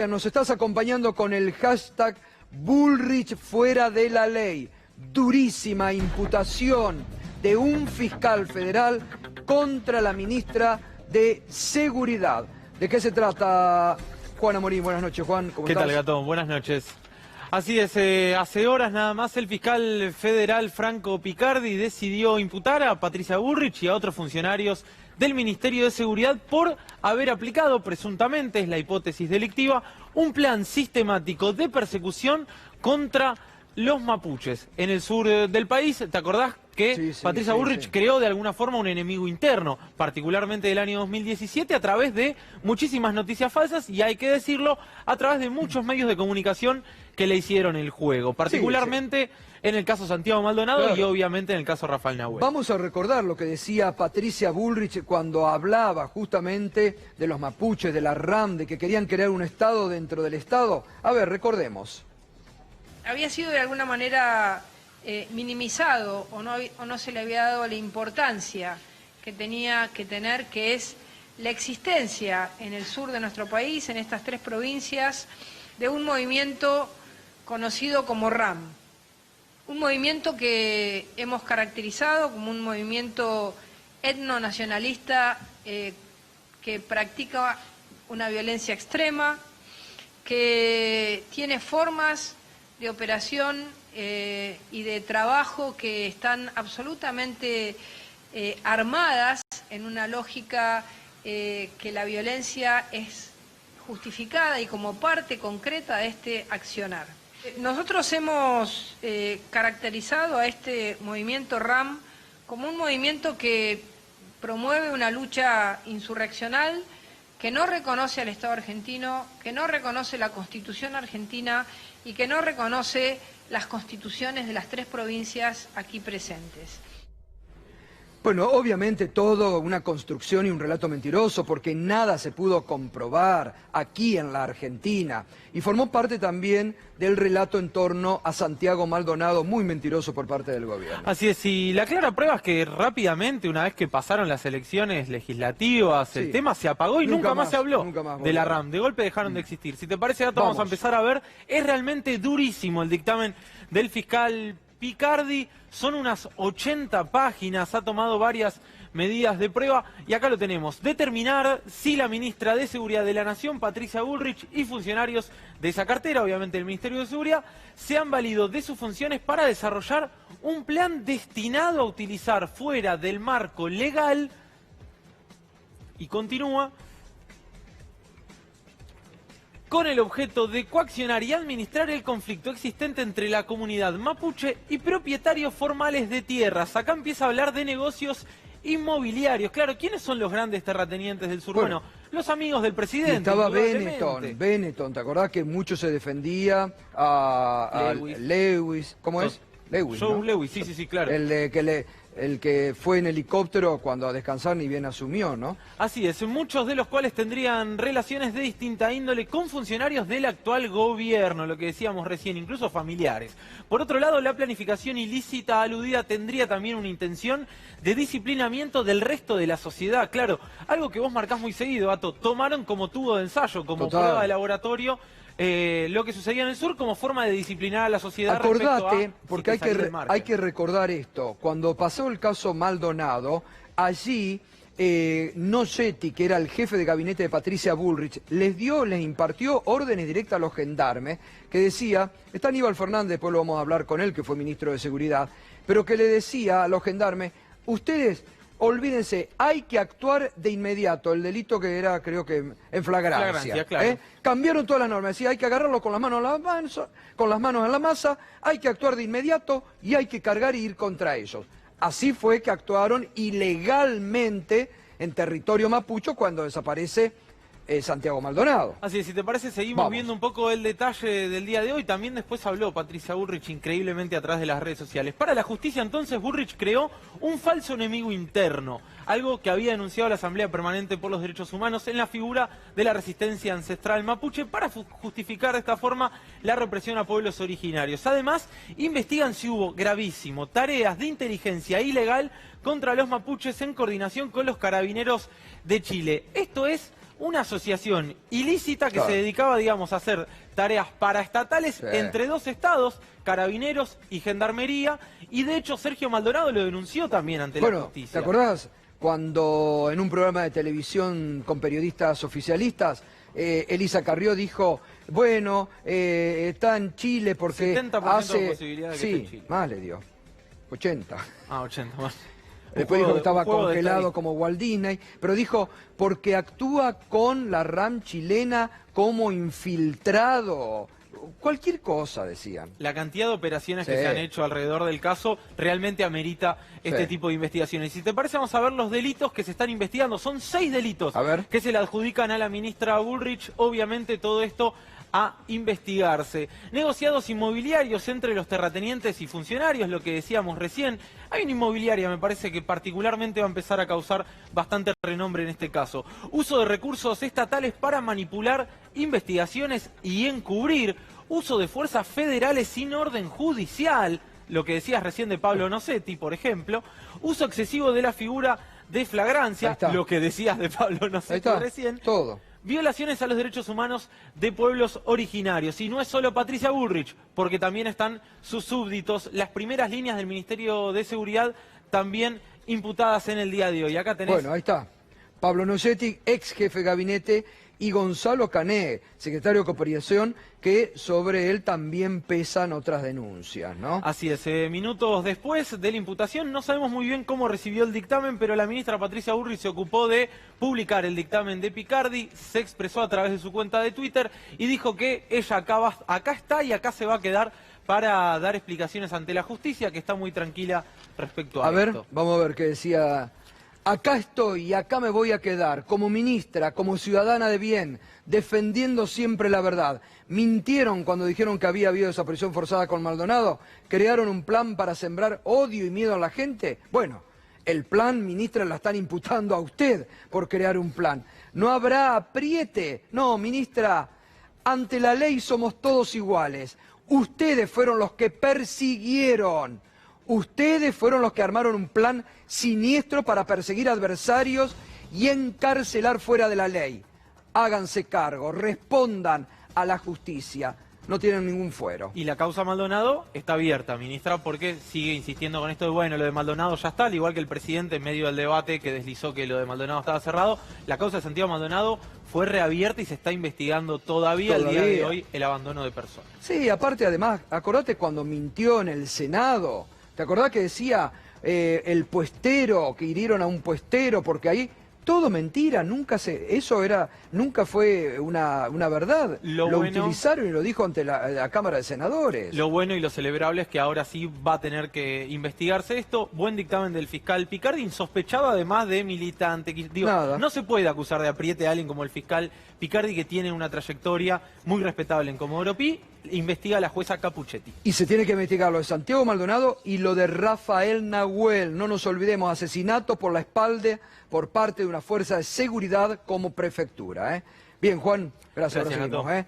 Nos estás acompañando con el hashtag Bullrich fuera de la ley. Durísima imputación de un fiscal federal contra la ministra de Seguridad. ¿De qué se trata, Juan Amorín? Buenas noches, Juan. ¿Cómo estás? ¿Qué tal, Gatón? Buenas noches. Así es, hace horas nada más el fiscal federal Franco Picardi decidió imputar a Patricia Bullrich y a otros funcionarios del Ministerio de Seguridad por haber aplicado, presuntamente, es la hipótesis delictiva, un plan sistemático de persecución contra los mapuches en el sur del país. ¿Te acordás que Patricia Bullrich creó de alguna forma un enemigo interno, particularmente del año 2017, a través de muchísimas noticias falsas y, hay que decirlo, a través de muchos medios de comunicación que le hicieron el juego, particularmente en el caso Santiago Maldonado y obviamente en el caso Rafael Nahuel. Vamos a recordar lo que decía Patricia Bullrich cuando hablaba justamente de los mapuches, de la RAM, de que querían crear un Estado dentro del Estado. A ver, recordemos. Había sido de alguna manera minimizado o no se le había dado la importancia que tenía que tener, que es la existencia en el sur de nuestro país, en estas tres provincias, de un movimiento conocido como RAM. Un movimiento que hemos caracterizado como un movimiento etnonacionalista que practica una violencia extrema, que tiene formas de operación y de trabajo que están absolutamente armadas en una lógica que la violencia es justificada y como parte concreta de este accionar. Nosotros hemos caracterizado a este movimiento RAM como un movimiento que promueve una lucha insurreccional, que no reconoce al Estado argentino, que no reconoce la Constitución argentina y que no reconoce las constituciones de las tres provincias aquí presentes. Bueno, obviamente todo una construcción y un relato mentiroso, porque nada se pudo comprobar aquí en la Argentina. Y formó parte también del relato en torno a Santiago Maldonado, muy mentiroso por parte del gobierno. Así es, y la clara prueba es que rápidamente, una vez que pasaron las elecciones legislativas, el tema se apagó y nunca más se habló de la RAM. De golpe dejaron de existir. Si te parece, Gato, vamos a empezar a ver. Es realmente durísimo el dictamen del fiscal Picardi. Son unas 80 páginas, ha tomado varias medidas de prueba y acá lo tenemos. Determinar si la ministra de Seguridad de la Nación, Patricia Bullrich, y funcionarios de esa cartera, obviamente del Ministerio de Seguridad, se han valido de sus funciones para desarrollar un plan destinado a utilizar fuera del marco legal, y continúa, con el objeto de coaccionar y administrar el conflicto existente entre la comunidad mapuche y propietarios formales de tierras. Acá empieza a hablar de negocios inmobiliarios. Claro, ¿quiénes son los grandes terratenientes del sur? Bueno, los amigos del presidente. Estaba Benetton, ¿te acordás que mucho se defendía a Lewis? ¿Cómo es? Lewis, Joe ¿no? Lewis, sí, claro. El que fue en helicóptero cuando a descansar ni bien asumió, ¿no? Así es, muchos de los cuales tendrían relaciones de distinta índole con funcionarios del actual gobierno, lo que decíamos recién, incluso familiares. Por otro lado, la planificación ilícita aludida tendría también una intención de disciplinamiento del resto de la sociedad. Claro, algo que vos marcás muy seguido, Gato, tomaron como tubo de ensayo, como prueba de laboratorio, lo que sucedía en el sur como forma de disciplinar a la sociedad. Acordate, porque hay que recordar esto, cuando pasó el caso Maldonado, allí Nochetti, que era el jefe de gabinete de Patricia Bullrich, les impartió órdenes directas a los gendarmes, que decía, está Aníbal Fernández, después lo vamos a hablar con él, que fue ministro de Seguridad, pero que le decía a los gendarmes, ustedes, olvídense, hay que actuar de inmediato. El delito que era, creo que, en flagrancia. Claro. Cambiaron todas las normas. Decía, hay que agarrarlo con las manos en la masa, hay que actuar de inmediato y hay que cargar y ir contra ellos. Así fue que actuaron ilegalmente en territorio mapucho cuando desaparece Santiago Maldonado. Así es, si te parece, seguimos viendo un poco el detalle del día de hoy. También después habló Patricia Bullrich increíblemente a través de las redes sociales. Para la justicia, entonces, Bullrich creó un falso enemigo interno, algo que había denunciado la Asamblea Permanente por los Derechos Humanos en la figura de la resistencia ancestral mapuche para justificar de esta forma la represión a pueblos originarios. Además, investigan si hubo, gravísimo, tareas de inteligencia ilegal contra los mapuches en coordinación con los carabineros de Chile. Esto es una asociación ilícita que Claro. se dedicaba, digamos, a hacer tareas paraestatales Sí. entre dos estados, Carabineros y Gendarmería, y de hecho Sergio Maldonado lo denunció también ante la Bueno, justicia. ¿te acordás cuando en un programa de televisión con periodistas oficialistas, Elisa Carrió dijo, bueno, está en Chile porque 70% hace... de posibilidad de que sí, esté en Chile. más le dio, 80. Ah, 80 más. Después dijo que estaba Un juego de congelado estadística. como Walt Disney, pero dijo, porque actúa con la RAM chilena como infiltrado. Cualquier cosa, decían. La cantidad de operaciones Sí. que se han hecho alrededor del caso realmente amerita este Sí. tipo de investigaciones. Si te parece, vamos a ver los delitos que se están investigando. Son 6 delitos A ver. que se le adjudican a la ministra Bullrich. Obviamente todo esto a investigarse. Negociados inmobiliarios entre los terratenientes y funcionarios, lo que decíamos recién. Hay una inmobiliaria, me parece, que particularmente va a empezar a causar bastante renombre en este caso. Uso de recursos estatales para manipular investigaciones y encubrir. Uso de fuerzas federales sin orden judicial, lo que decías recién de Pablo Nocetti, por ejemplo. Uso excesivo de la figura de Ahí flagrancia, está. lo que decías de Pablo Ahí Nocetti está, recién. todo. Violaciones a los derechos humanos de pueblos originarios. Y no es solo Patricia Bullrich, porque también están sus súbditos, las primeras líneas del Ministerio de Seguridad también imputadas en el día de hoy. Acá tenés... Bueno, ahí está. Pablo Nocetti, ex jefe de gabinete, y Gonzalo Cané, secretario de Cooperación, que sobre él también pesan otras denuncias, ¿no? Así es, minutos después de la imputación, no sabemos muy bien cómo recibió el dictamen, pero la ministra Patricia Bullrich se ocupó de publicar el dictamen de Picardi, se expresó a través de su cuenta de Twitter y dijo que ella acá está y acá se va a quedar para dar explicaciones ante la justicia, que está muy tranquila respecto a A ver, esto. vamos a ver qué decía. Acá estoy y acá me voy a quedar, como ministra, como ciudadana de bien, defendiendo siempre la verdad. Mintieron cuando dijeron que había habido desaparición forzada con Maldonado. Crearon un plan para sembrar odio y miedo a la gente. Bueno, el plan, ministra, la están imputando a usted por crear un plan. No habrá apriete. No, ministra, ante la ley somos todos iguales. Ustedes fueron los que persiguieron. Ustedes fueron los que armaron un plan siniestro para perseguir adversarios y encarcelar fuera de la ley. Háganse cargo, respondan a la justicia. No tienen ningún fuero. Y la causa Maldonado está abierta, ministra, porque sigue insistiendo con esto de, bueno, lo de Maldonado ya está, al igual que el presidente en medio del debate que deslizó que lo de Maldonado estaba cerrado. La causa de Santiago Maldonado fue reabierta y se está investigando todavía el día de hoy el abandono de personas. Sí, aparte además, acordate cuando mintió en el Senado. ¿Te acordás que decía el puestero, que hirieron a un puestero? Porque ahí todo mentira, nunca fue una verdad. Lo bueno, utilizaron y lo dijo ante la Cámara de Senadores. Lo bueno y lo celebrable es que ahora sí va a tener que investigarse esto. Buen dictamen del fiscal Picardi, insospechado además de militante. Digo, Nada. no se puede acusar de apriete a alguien como el fiscal Picardi, que tiene una trayectoria muy respetable en Comodoro Pi. Investiga a la jueza Capuchetti. Y se tiene que investigar lo de Santiago Maldonado y lo de Rafael Nahuel. No nos olvidemos, asesinato por la espalda por parte de una fuerza de seguridad como prefectura. Bien, Juan, gracias. Gracias, Ahora seguimos, Nato.